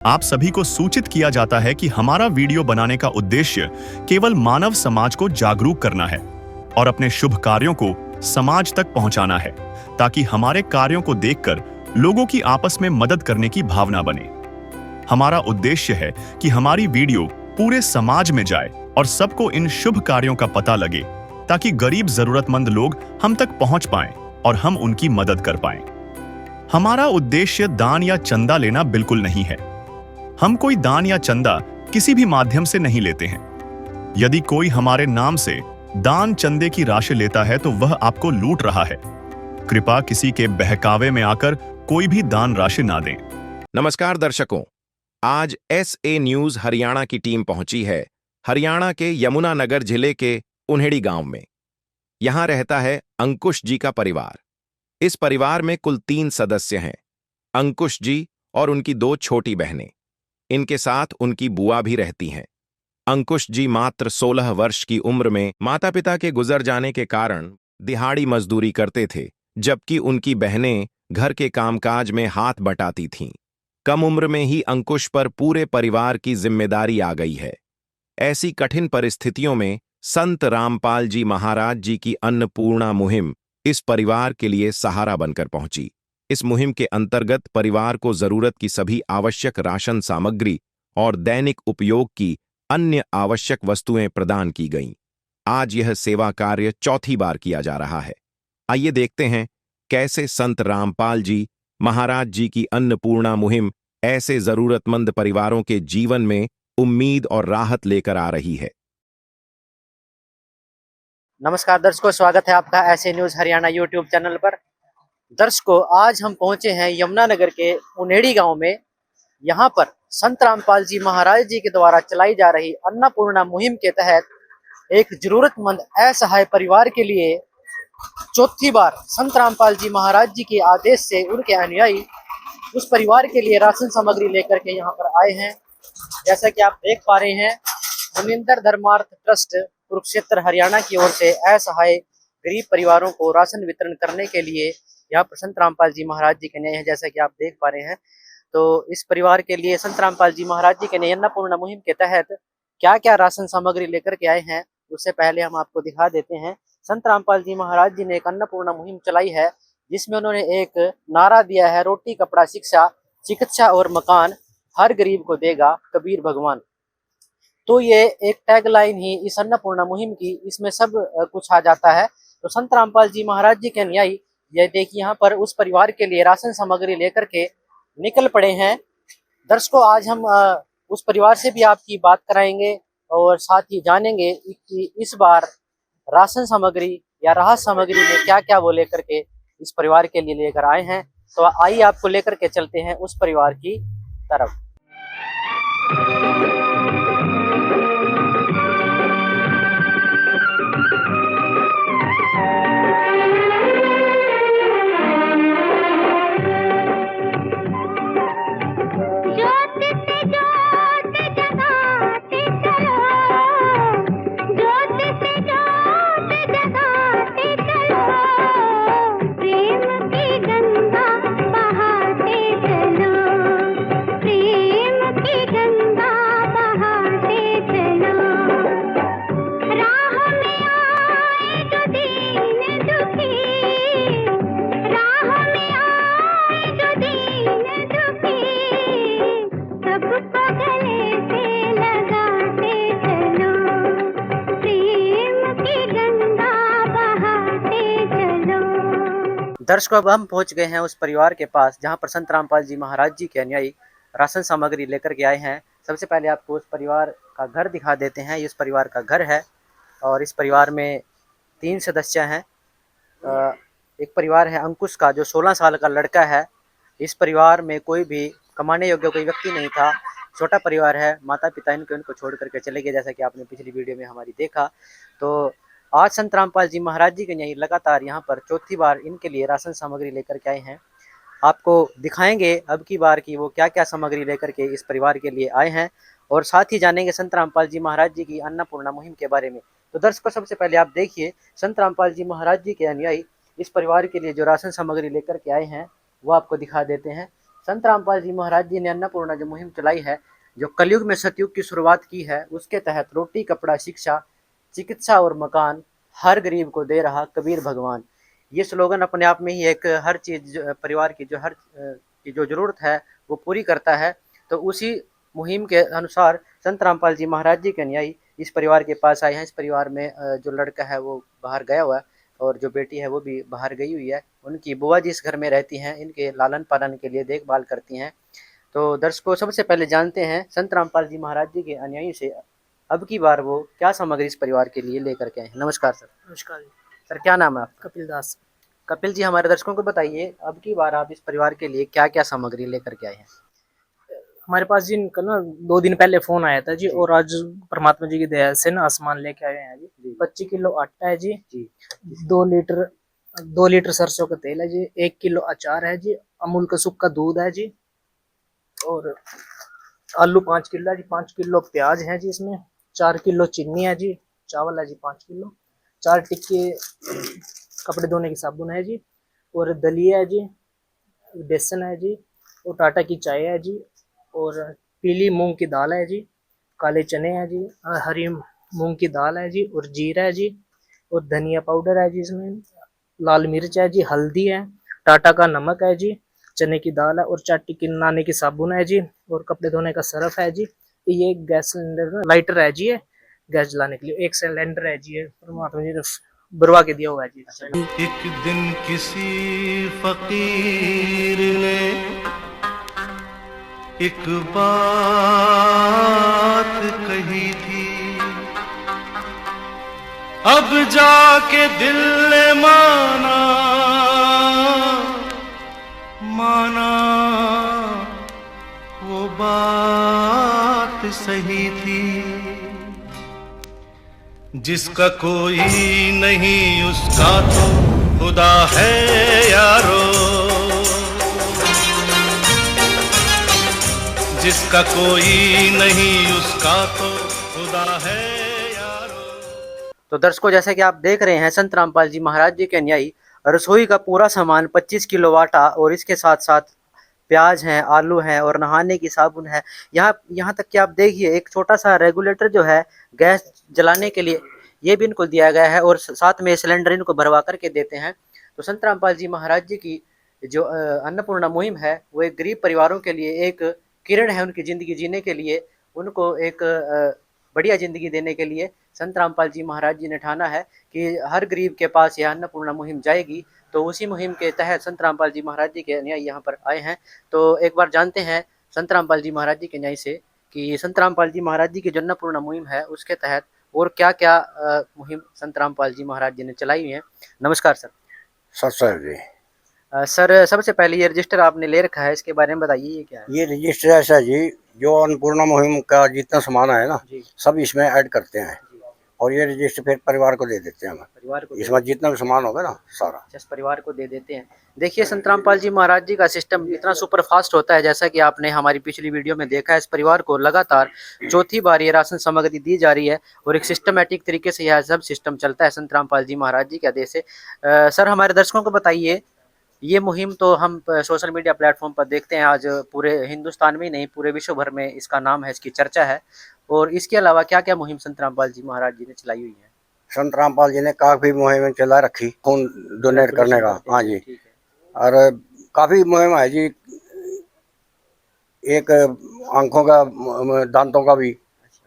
आप सभी को सूचित किया जाता है कि हमारा वीडियो बनाने का उद्देश्य केवल मानव समाज को जागरूक करना है और अपने शुभ कार्यों को समाज तक पहुंचाना है, ताकि हमारे कार्यों को देखकर लोगों की आपस में मदद करने की भावना बने। हमारा उद्देश्य है कि हमारी वीडियो पूरे समाज में जाए और सबको इन शुभ कार्यों का पता लगे, ताकि गरीब जरूरतमंद लोग हम तक पहुंच पाएं और हम उनकी मदद कर पाएं। हमारा उद्देश्य दान या चंदा लेना बिल्कुल नहीं है। हम कोई दान या चंदा किसी भी माध्यम से नहीं लेते हैं। यदि कोई हमारे नाम से दान चंदे की राशि लेता है तो वह आपको लूट रहा है। कृपया किसी के बहकावे में आकर कोई भी दान राशि ना दें। नमस्कार दर्शकों, आज SA न्यूज हरियाणा की टीम पहुंची है हरियाणा के यमुनानगर जिले के उन्हेड़ी गांव में। यहां रहता है अंकुश जी का परिवार। इस परिवार में कुल 3 सदस्य हैं, अंकुश जी और उनकी 2 छोटी बहनें। इनके साथ उनकी बुआ भी रहती हैं। अंकुश जी मात्र 16 वर्ष की उम्र में माता पिता के गुजर जाने के कारण दिहाड़ी मजदूरी करते थे, जबकि उनकी बहनें घर के कामकाज में हाथ बटाती थीं। कम उम्र में ही अंकुश पर पूरे परिवार की जिम्मेदारी आ गई है। ऐसी कठिन परिस्थितियों में संत रामपाल जी महाराज जी की अन्नपूर्णा मुहिम इस परिवार के लिए सहारा बनकर पहुंची। इस मुहिम के अंतर्गत परिवार को जरूरत की सभी आवश्यक राशन सामग्री और दैनिक उपयोग की अन्य आवश्यक वस्तुएं प्रदान की गईं। आज यह सेवा कार्य चौथी बार किया जा रहा है। आइए देखते हैं कैसे संत रामपाल जी महाराज जी की अन्नपूर्णा मुहिम ऐसे जरूरतमंद परिवारों के जीवन में उम्मीद और राहत लेकर आ रही है। नमस्कार दर्शकों, स्वागत है आपका ऐसे न्यूज हरियाणा यूट्यूब चैनल पर। दर्शकों, आज हम पहुंचे हैं यमुनानगर के उन्हेड़ी गांव में। यहां पर संत रामपाल जी महाराज जी के द्वारा चलाई जा रही अन्नपूर्णा मुहिम के तहत एक जरूरतमंद असहाय परिवार के लिए चौथी बार संत रामपाल जी महाराज जी के आदेश से उनके अनुयायी उस परिवार के लिए राशन सामग्री लेकर के यहाँ पर आए हैं। जैसा कि आप देख पा रहे हैं, मुनिंदर धर्मार्थ ट्रस्ट कुरुक्षेत्र हरियाणा की ओर से असहाय गरीब परिवारों को राशन वितरण करने के लिए यहाँ पर संत रामपाल जी महाराज जी के नए हैं। जैसा कि आप देख पा रहे हैं, तो इस परिवार के लिए संत रामपाल जी महाराज जी के नए अन्नपूर्णा मुहिम के तहत क्या क्या राशन सामग्री लेकर के आए हैं, उससे पहले हम आपको दिखा देते हैं। संत रामपाल जी महाराज जी ने एक अन्नपूर्णा मुहिम चलाई है, जिसमें उन्होंने एक नारा दिया है, रोटी कपड़ा शिक्षा चिकित्सा और मकान हर गरीब को देगा कबीर भगवान। तो ये एक टैगलाइन ही इस अन्नपूर्णा मुहिम की, इसमें सब कुछ आ जाता है। तो संत रामपाल जी महाराज जी के अनुयायी ये देखिए यहाँ पर उस परिवार के लिए राशन सामग्री लेकर के निकल पड़े हैं। दर्शकों, आज हम उस परिवार से भी आपकी बात कराएंगे और साथ ही जानेंगे कि इस बार राशन सामग्री या राहत सामग्री में क्या क्या वो लेकर के इस परिवार के लिए लेकर आए हैं। तो आइए आपको लेकर के चलते हैं उस परिवार की तरफ। दर्शकों, अब हम पहुंच गए हैं उस परिवार के पास जहां पर संत रामपाल जी महाराज जी के अनुयायी राशन सामग्री लेकर के आए हैं। सबसे पहले आपको उस परिवार का घर दिखा देते हैं। इस परिवार का घर है और इस परिवार में 3 सदस्य हैं। एक परिवार है अंकुश का, जो 16 साल का लड़का है। इस परिवार में कोई भी कमाने योग्य कोई व्यक्ति नहीं था। छोटा परिवार है, माता पिता इनको छोड़ करके चले गए, जैसा कि आपने पिछली वीडियो में हमारी देखा। तो आज संत रामपाल जी महाराज जी के यही लगातार यहाँ पर चौथी बार इनके लिए राशन सामग्री लेकर के आए हैं। आपको दिखाएंगे अब की बार की वो क्या क्या सामग्री लेकर के इस परिवार के लिए आए हैं, और साथ ही जानेंगे संत रामपाल जी महाराज जी की अन्नपूर्णा मुहिम के बारे में। तो दर्शकों, सबसे पहले आप देखिए, संत रामपाल जी महाराज जी के अनुयायी इस परिवार के लिए जो राशन सामग्री लेकर के आए हैं वो आपको दिखा देते हैं। संत रामपाल जी महाराज जी ने अन्नपूर्णा जो मुहिम चलाई है, जो कलयुग में सतयुग की शुरुआत की है, उसके तहत रोटी कपड़ा शिक्षा चिकित्सा और मकान हर गरीब को दे रहा कबीर भगवान। ये स्लोगन अपने आप में ही एक हर चीज परिवार की जो हर की जो जरूरत है वो पूरी करता है। तो उसी मुहिम के अनुसार संत रामपाल जी महाराज जी के अनुयायी इस परिवार के पास आए हैं। इस परिवार में जो लड़का है वो बाहर गया हुआ है और जो बेटी है वो भी बाहर गई हुई है। उनकी बुआ जी इस घर में रहती हैं, इनके लालन पालन के लिए देखभाल करती हैं। तो दर्शकों, सबसे पहले जानते हैं संत रामपाल जी महाराज जी के अनुयायी से अब की बार वो क्या सामग्री इस परिवार के लिए लेकर के आए हैं। नमस्कार सर। नमस्कार जी। सर, क्या नाम है आपका? कपिल दास। कपिल जी, हमारे दर्शकों को बताइए अब की बार आप इस परिवार के लिए क्या क्या सामग्री लेकर के आए हैं। हमारे पास जी कल ना 2 दिन पहले फोन आया था जी, और आज परमात्मा जी की दया से ना आसमान लेके आए हैं जी। 25 किलो आटा है जी, 2 लीटर सरसों का तेल है जी, 1 किलो अचार है जी, अमूल का सूखा दूध है जी, और आलू 5 किलो है जी, 5 किलो प्याज है जी, इसमें 4 किलो चीनी है जी, चावल है जी 5 किलो, 4 टिक्के कपड़े धोने की साबुन है जी, और दलिया है जी, बेसन है जी, और टाटा की चाय है जी, और पीली मूंग की दाल है जी, काले चने हैं जी, हरी मूंग की दाल है जी, और जीरा है जी, और धनिया पाउडर है जी, इसमें लाल मिर्च है जी, हल्दी है, टाटा का नमक है जी, चने की दाल है, और 4 टिक्की नाने की साबुन है जी, और कपड़े धोने का सरफ है जी। ये गैस सिलेंडर लाइटर है जी, ये गैस जलाने के लिए 1 सिलेंडर है जी, ये परमात्मा जी ने बरवा के दिया हुआ है जी। एक दिन किसी फकीर ने एक बात कही थी, अब जाके दिल ने माना वो बात सही थी। जिसका कोई नहीं उसका तो खुदा है यारो, जिसका कोई नहीं उसका तो खुदा है यारो। तो दर्शकों, जैसे कि आप देख रहे हैं, संत रामपाल जी महाराज जी के अनुयायी रसोई का पूरा सामान 25 किलो आटा और इसके साथ साथ प्याज हैं, आलू हैं और नहाने की साबुन है। यहाँ तक कि आप देखिए एक छोटा सा रेगुलेटर जो है गैस जलाने के लिए, ये भी इनको दिया गया है और साथ में सिलेंडर इनको भरवा करके देते हैं। तो संत रामपाल जी महाराज जी की जो अन्नपूर्णा मुहिम है वो एक गरीब परिवारों के लिए एक किरण है, उनकी ज़िंदगी जीने के लिए, उनको एक बढ़िया ज़िंदगी देने के लिए संत रामपाल जी महाराज जी ने ठाना है कि हर गरीब के पास यह अन्नपूर्णा मुहिम जाएगी। तो उसी मुहिम के तहत संत रामपाल जी महाराज जी के अनुयायी यहाँ पर आए हैं। तो एक बार जानते हैं संत रामपाल जी महाराज जी के अनुयायी से कि संत रामपाल जी महाराज जी की जो अन्नपूर्णा मुहिम है उसके तहत और क्या क्या मुहिम संत रामपाल जी महाराज जी ने चलाई हुई है। नमस्कार सर। सर जी। सर, सबसे पहले ये रजिस्टर आपने ले रखा है, इसके बारे में बताइए ये क्या है। ये रजिस्टर ऐसा जी, जो अन्नपूर्णा मुहिम का जितना सामान है ना सब इसमें ऐड करते हैं और ये रजिस्टर फिर परिवार को दे देते हैं। परिवार को इसमें जितना भी सामान होगा ना सारा जिस परिवार को दे देते हैं। देखिए, संत रामपाल जी महाराज जी का सिस्टम इतना सुपर फास्ट होता है, जैसा कि आपने हमारी पिछली वीडियो में देखा है। इस परिवार को लगातार चौथी बार ये राशन सामग्री दी जा रही है और एक सिस्टमेटिक तरीके से यह सब सिस्टम चलता है संत रामपाल जी महाराज जी के आदेश से। सर, हमारे दर्शकों को बताइए, ये मुहिम तो हम सोशल मीडिया प्लेटफॉर्म पर देखते हैं, आज पूरे हिंदुस्तान में ही नहीं पूरे विश्व भर में इसका नाम है, इसकी चर्चा है। और इसके अलावा क्या क्या मुहिम संत रामपाल जी महाराज जी ने चलाई हुई है। संत रामपाल जी ने काफी मुहिम चला रखी, खून डोनेट करने का। हाँ जी, और काफी मुहिम है जी। एक आंखों का, दांतों का भी,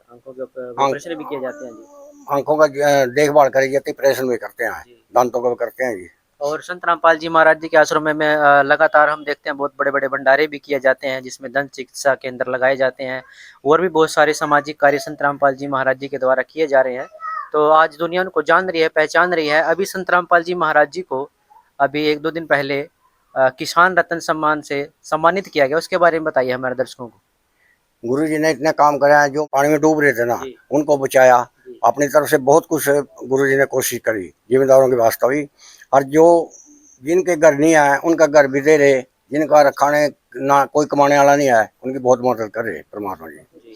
आंखों के ऑपरेशन भी किए जाते हैं जी। आंखों का देखभाल करी जाती है, ऑपरेशन भी करते हैं, दांतों का भी करते हैं जी। और संत रामपाल जी महाराज जी के आश्रम में लगातार हम देखते हैं बहुत बड़े बड़े भंडारे भी किए जाते हैं, जिसमें दंत चिकित्सा केंद्र लगाए जाते हैं और भी बहुत सारे सामाजिक कार्य संत रामपाल जी महाराज जी के द्वारा किए जा रहे हैं। तो आज दुनिया उनको जान रही है, पहचान रही है। अभी संत रामपाल जी महाराज जी को अभी 1-2 दिन पहले किसान रत्न सम्मान से सम्मानित किया गया, उसके बारे में बताइए हमारे दर्शकों को। गुरु जी ने इतने काम करे हैं, जो पानी में डूब रहे थे ना उनको बचाया। अपनी तरफ से बहुत कुछ गुरु जी ने कोशिश करी, जिम्मेदारों की वास्ता हुई। और जो जिनके घर नहीं आए उनका घर भी दे रहे, जिनका खाने ना कोई कमाने वाला नहीं आया उनकी बहुत मदद कर रहे परमात्मा जी।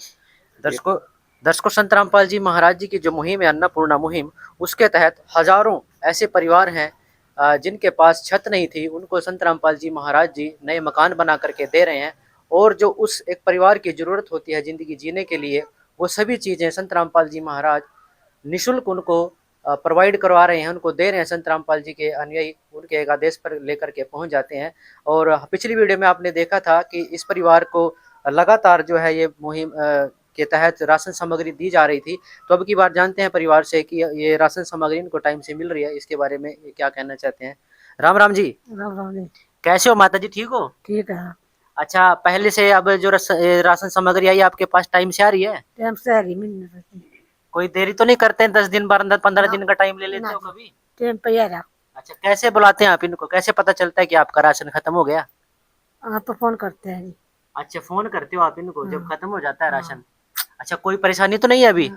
दर्शकों, संत रामपाल जी महाराज जी की जो मुहिम है अन्नपूर्णा मुहिम, उसके तहत हजारों ऐसे परिवार हैं जिनके पास छत नहीं थी उनको संत रामपाल जी महाराज जी नए मकान बना करके दे रहे हैं। और जो उस एक परिवार की ज़रूरत होती है ज़िंदगी जीने के लिए, वो सभी चीज़ें संत रामपाल जी महाराज निःशुल्क उनको प्रोवाइड करवा रहे हैं, उनको दे रहे हैं। संत रामपाल जी के अनुयायी उनके एक आदेश पर लेकर के पहुंच जाते हैं। और पिछली वीडियो में आपने देखा था कि इस परिवार को लगातार जो है ये मुहिम के तहत राशन सामग्री दी जा रही थी। तो अब की बार जानते हैं परिवार से कि ये राशन सामग्री इनको टाइम से मिल रही है, इसके बारे में ये क्या कहना चाहते हैं। राम राम जी। राम राम जी। कैसे हो माता जी, ठीक हो? ठीक है। अच्छा, पहले से अब जो राशन सामग्री आई आपके पास टाइम से आ रही है? टाइम से आ रही मिलने, कोई देरी तो नहीं करते हैं? 10 दिन 12 15 दिन का टाइम ले लेते हो कभी? टाइम पे आ रहा। अच्छा, कैसे बुलाते हैं आप इनको? कैसे पता चलता है कि आपका राशन खत्म हो गया? आप फोन करते हैं जी। अच्छा, फोन करते हो आप इनको जब खत्म हो जाता है राशन? अच्छा, कोई परेशानी तो नहीं है अभी?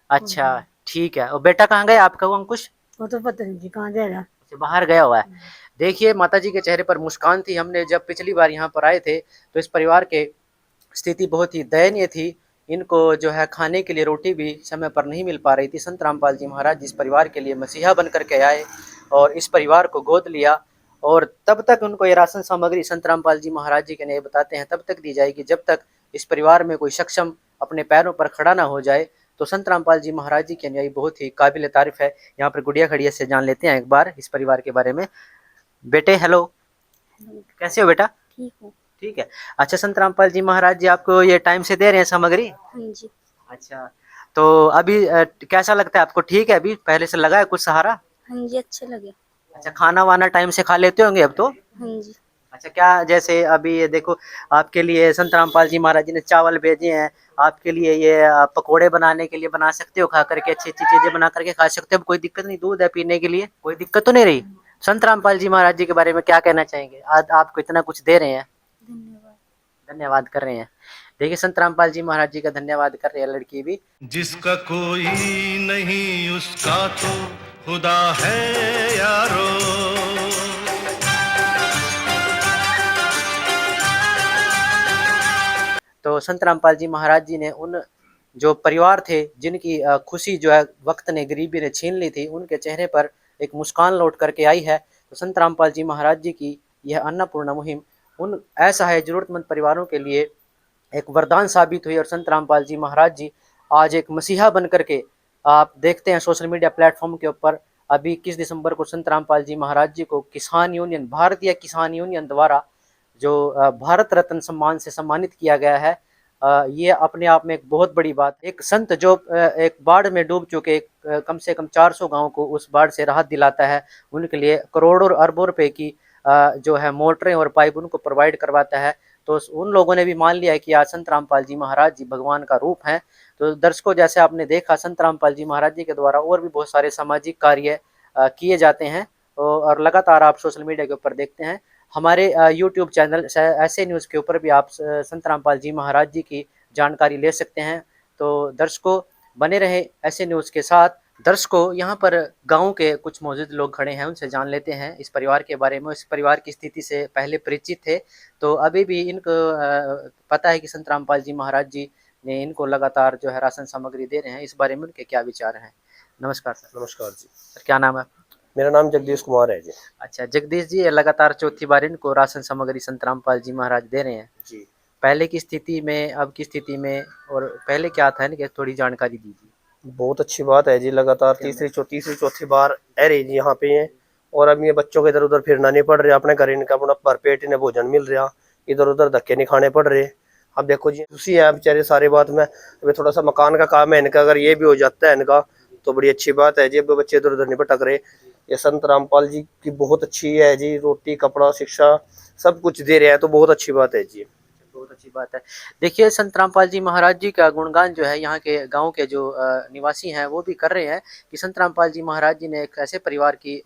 अच्छा, ठीक है। और बेटा कहाँ गया आपका, वो अंकुश? वो तो पता नहीं जी कहाँ जा रहा। अच्छा, बाहर गया हुआ है। देखिए माता जी के चेहरे पर मुस्कान थी। हमने जब पिछली बार यहाँ पर आए थे तो इस परिवार के स्थिति बहुत ही दयनीय थी। इनको जो है खाने के लिए रोटी भी समय पर नहीं मिल पा रही थी। संत रामपाल जी महाराज इस परिवार के लिए मसीहा बन कर के आए और इस परिवार को गोद लिया। और तब तक उनको ये राशन सामग्री संत रामपाल जी महाराज जी के लिए बताते हैं तब तक दी जाएगी जब तक इस परिवार में कोई सक्षम अपने पैरों पर खड़ा ना हो जाए। तो संत रामपाल जी महाराज जी के अनुयायी बहुत ही काबिल तारीफ है। यहाँ पर गुड़िया खड़ी है, से जान लेते हैं एक बार इस परिवार के बारे में। बेटे हेलो, कैसे हो बेटा? ठीक हूँ। ठीक है। अच्छा, संत रामपाल जी महाराज जी आपको ये टाइम से दे रहे हैं सामग्री? हाँ जी। अच्छा, तो अभी कैसा लगता है आपको? ठीक है, अभी पहले से लगा है कुछ सहारा? हाँ जी, अच्छे लगे। अच्छा, खाना वाना टाइम से खा लेते होंगे अब तो? हाँ जी। अच्छा, क्या जैसे अभी ये देखो आपके लिए संत रामपाल जी महाराज जी ने चावल भेजे हैं आपके लिए, ये पकोड़े बनाने के लिए बना सकते हो, खा करके अच्छी अच्छी चीजें बना करके खा सकते हो, कोई दिक्कत नहीं। दूध है पीने के लिए, कोई दिक्कत तो नहीं रही? संत रामपाल जी महाराज जी के बारे में क्या कहना चाहेंगे? आज आपको इतना कुछ दे रहे हैं, धन्यवाद। धन्यवाद कर रहे हैं। देखिए संत रामपाल जी महाराज जी का धन्यवाद कर रही है लड़की भी। जिसका कोई नहीं उसका तो खुदा है यारो। तो संत रामपाल जी महाराज जी ने उन जो परिवार थे जिनकी खुशी जो है वक्त ने गरीबी ने छीन ली थी, उनके चेहरे पर एक मुस्कान लौट करके आई है। तो संत रामपाल जी महाराज जी की यह अन्नपूर्णा मुहिम उन असहाय जरूरतमंद परिवारों के लिए एक वरदान साबित हुई। और संत रामपाल जी महाराज जी आज एक मसीहा बन करके आप देखते हैं सोशल मीडिया प्लेटफॉर्म के ऊपर। अभी 21 दिसंबर को संत रामपाल जी महाराज जी को किसान यूनियन, भारतीय किसान यूनियन द्वारा जो भारत रत्न सम्मान से सम्मानित किया गया है। ये अपने आप में एक बहुत बड़ी बात। एक संत जो एक बाढ़ में डूब चुके कम से कम 400 गांव को उस बाढ़ से राहत दिलाता है, उनके लिए करोड़ों और अरबों रुपए की जो है मोटरें और पाइप उनको प्रोवाइड करवाता है। तो उन लोगों ने भी मान लिया है कि आज संत रामपाल जी महाराज जी भगवान का रूप हैं। तो दर्शकों, जैसे आपने देखा संत रामपाल जी महाराज जी के द्वारा और भी बहुत सारे सामाजिक कार्य किए जाते हैं और लगातार आप सोशल मीडिया के ऊपर देखते हैं। हमारे यूट्यूब चैनल ऐसे न्यूज़ के ऊपर भी आप संत रामपाल जी महाराज जी की जानकारी ले सकते हैं। तो दर्शकों, बने रहे ऐसे न्यूज़ के साथ। दर्शकों, यहाँ पर गांव के कुछ मौजूद लोग खड़े हैं, उनसे जान लेते हैं इस परिवार के बारे में। इस परिवार की स्थिति से पहले परिचित थे, तो अभी भी इनको पता है कि संत रामपाल जी महाराज जी ने इनको लगातार जो है राशन सामग्री दे रहे हैं। इस बारे में उनके क्या विचार हैं? नमस्कार सर। नमस्कार जी। सर, क्या नाम है? मेरा नाम जगदीश कुमार है जी। अच्छा जगदीश जी, लगातार चौथी बार इनको राशन सामग्री संत रामपाल जी महाराज दे रहे हैं जी। पहले की स्थिति में, अब की स्थिति में, और पहले क्या था इनके थोड़ी जानकारी दीजिए। बहुत अच्छी बात है जी, लगातार तीसरी चौथी बार आ रही जी यहाँ पे हैं। और अब ये बच्चों के इधर उधर फिरना नहीं पड़ रहा, अपने घर इनका अपना भरपेट इन्हें भोजन मिल रहा, इधर उधर धक्के नहीं खाने पड़ रहे। अब देखो जी खुशी है बेचारे सारे बात में। अभी थोड़ा सा मकान का काम है इनका, अगर ये भी हो जाता है इनका तो बड़ी अच्छी बात है जी। अब बच्चे इधर उधर नहीं भटक रहे। ये संत रामपाल जी की बहुत अच्छी है जी, रोटी कपड़ा शिक्षा सब कुछ दे रहे हैं, तो बहुत अच्छी बात है जी। बहुत अच्छी बात है। देखिए संत रामपाल जी महाराज जी का गुणगान जो है यहाँ के गांव के जो निवासी हैं वो भी कर रहे हैं कि संत रामपाल जी महाराज जी ने एक ऐसे परिवार की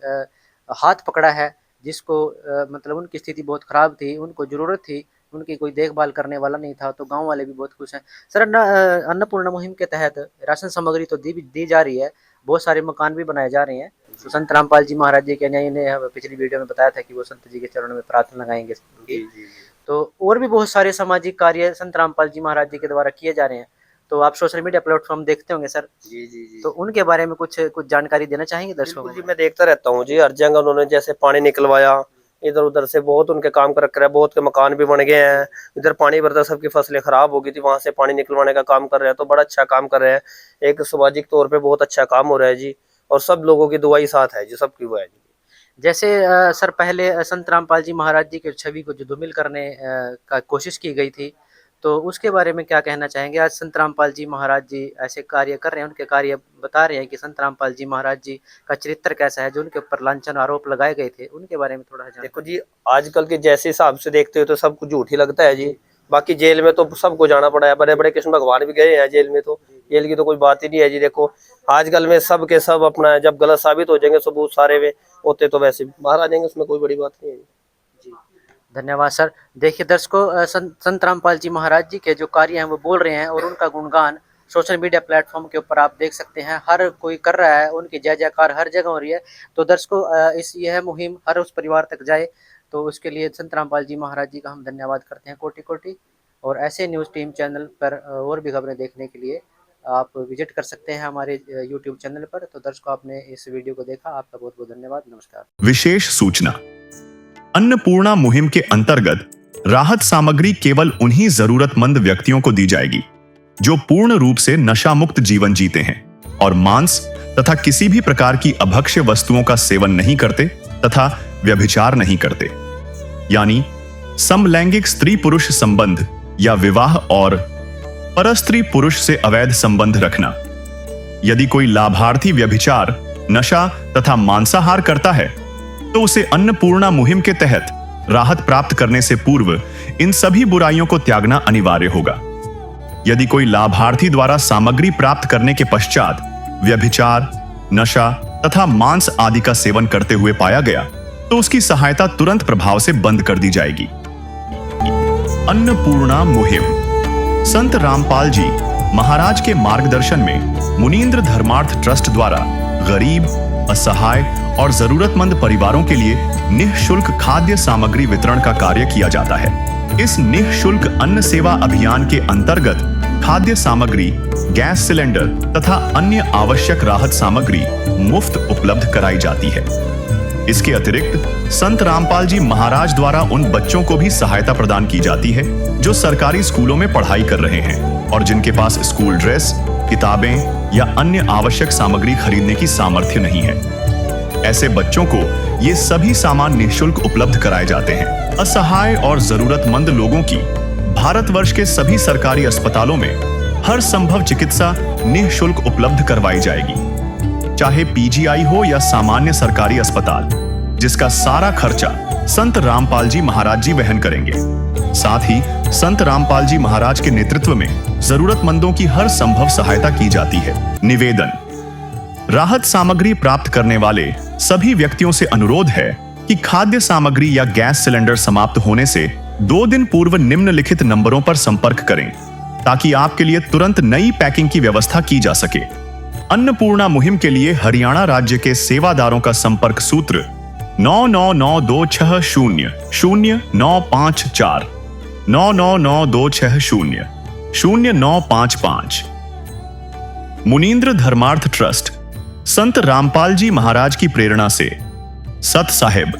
हाथ पकड़ा है जिसको मतलब उनकी स्थिति बहुत खराब थी, उनको ज़रूरत थी, उनकी कोई देखभाल करने वाला नहीं था। तो गांव वाले भी बहुत खुश हैं। सर, अन्नपूर्णा मुहिम के तहत राशन सामग्री तो दी जा रही है, बहुत सारे मकान भी बनाए जा रहे हैं। तो संत रामपाल जी महाराज जी के न्याय ने पिछली वीडियो में बताया था कि वो संत जी के चरणों में प्रार्थना लगाएंगे। तो और भी बहुत सारे सामाजिक कार्य संत रामपाल जी महाराज जी के द्वारा किए जा रहे हैं। तो आप सोशल मीडिया प्लेटफॉर्म देखते होंगे सर, जी जी जी। तो उनके बारे में कुछ जानकारी देना चाहेंगे दर्शकों बिल्कुल को? जी, मैं देखता रहता हूँ जी, हर जगह उन्होंने जैसे पानी निकलवाया, इधर उधर से बहुत उनके काम कर रखा है, बहुत के मकान भी बन गए हैं। इधर पानी भरता, सबकी फसलें खराब हो गई थी, वहां से पानी निकलवाने का काम कर रहे हैं, तो बड़ा अच्छा काम कर रहे हैं। एक सामाजिक तौर पे बहुत अच्छा काम हो रहा है जी, और सब लोगों की दुआई साथ है जी, सबकी दुआ है जी। जैसे सर पहले संत रामपाल जी महाराज जी की छवि को जो धूमिल करने का कोशिश की गई थी, तो उसके बारे में क्या कहना चाहेंगे? आज संत रामपाल जी महाराज जी ऐसे कार्य कर रहे हैं, उनके कार्य बता रहे हैं कि संत रामपाल जी महाराज जी का चरित्र कैसा है, जो उनके ऊपर लांछन आरोप लगाए गए थे, उनके बारे में थोड़ा देखो जी, आजकल के जैसे हिसाब से देखते हो तो सब कुछ झूठ ही लगता है जी। बाकी जेल में तो सबको जाना पड़ा है, बड़े बड़े कृष्ण भगवान भी गए हैं जेल में, तो जेल की तो कोई बात ही नहीं है जी। देखो आजकल में सब के सब अपना जब गलत साबित हो जाएंगे सबूत सारे वे होते तो वैसे बाहर आ जाएंगे, उसमें कोई बड़ी बात नहीं है जी। धन्यवाद सर। देखिए दर्शकों, संत रामपाल जी महाराज जी के जो कार्य हैं वो बोल रहे हैं, और उनका गुणगान सोशल मीडिया प्लेटफॉर्म के ऊपर आप देख सकते हैं, हर कोई कर रहा है, उनकी जय जयकार हर जगह हो रही है। तो दर्शकों, यह मुहिम हर उस परिवार तक जाए, तो उसके लिए संत रामपाल जी महाराज जी का हम धन्यवाद करते हैं कोटि कोटि। और ऐसे न्यूज़ टीम चैनल पर और भी खबरें देखने के लिए आप विजिट कर सकते हैं हमारे यूट्यूब चैनल पर। तो दर्शकों, आपने इस वीडियो को देखा, आपका बहुत बहुत धन्यवाद। नमस्कार। विशेष सूचना, अन्नपूर्णा मुहिम के अंतर्गत राहत सामग्री केवल उन्हीं जरूरतमंद व्यक्तियों को दी जाएगी जो पूर्ण रूप से नशा मुक्त जीवन जीते हैं और मांस तथा किसी भी प्रकार की अभक्ष्य वस्तुओं का सेवन नहीं करते तथा व्यभिचार नहीं करते, यानी समलैंगिक स्त्री पुरुष संबंध या विवाह और परस्त्री पुरुष से अवैध संबंध रखना। यदि कोई लाभार्थी व्यभिचार, नशा तथा मांसाहार करता है तो उसे अन्नपूर्णा मुहिम के तहत राहत प्राप्त करने से पूर्व इन सभी बुराइयों को त्यागना अनिवार्य होगा। यदि कोई लाभार्थी द्वारा सामग्री प्राप्त करने के पश्चात व्यभिचार, नशा तथा मांस आदि का सेवन करते हुए पाया गया तो उसकी सहायता तुरंत प्रभाव से बंद कर दी जाएगी। अन्नपूर्णा मुहिम संत रामपाल जी महाराज के मार्गदर्शन में मुनींद्र धर्मार्थ ट्रस्ट द्वारा गरीब, असहाय और जरूरतमंद परिवारों के लिए निःशुल्क खाद्य सामग्री वितरण का कार्य किया जाता है। इस निःशुल्क अन्न सेवा अभियान के अंतर्गत खाद्य सामग्री, गैस सिलेंडर तथा अन्य आवश्यक राहत सामग्री मुफ्त उपलब्ध कराई जाती है। इसके अतिरिक्त संत रामपाल जी महाराज द्वारा उन बच्चों को भी सहायता प्रदान की जाती है जो सरकारी स्कूलों में पढ़ाई कर रहे हैं और जिनके पास स्कूल ड्रेस, किताबें या अन्य आवश्यक सामग्री खरीदने की सामर्थ्य नहीं है। ऐसे बच्चों को ये सभी सामान निःशुल्क उपलब्ध कराए जाते हैं। असहाय और जरूरतमंद लोगों की भारतवर्ष के सभी सरकारी अस्पतालों में हर संभव चिकित्सा निःशुल्क उपलब्ध करवाई जाएगी, चाहे पीजीआई हो या सामान्य सरकारी अस्पताल, जिसका सारा खर्चा संत रामपाल जी महाराज जी वहन करेंगे। साथ ही संत रामपाल जी महाराज के नेतृत्व में जरूरतमंदों की हर संभव सहायता की जाती है। निवेदन, राहत सामग्री प्राप्त करने वाले सभी व्यक्तियों से अनुरोध है कि खाद्य सामग्री या गैस सिलेंडर समाप्त होने से 2 दिन पूर्व निम्नलिखित नंबरों पर संपर्क करें ताकि आपके लिए तुरंत नई पैकिंग की व्यवस्था की जा सके। अन्नपूर्णा मुहिम के लिए हरियाणा राज्य के सेवादारों का संपर्क सूत्र 9992600954 9992600955। मुनींद्र धर्मार्थ ट्रस्ट संत रामपाल जी महाराज की प्रेरणा से सत साहिब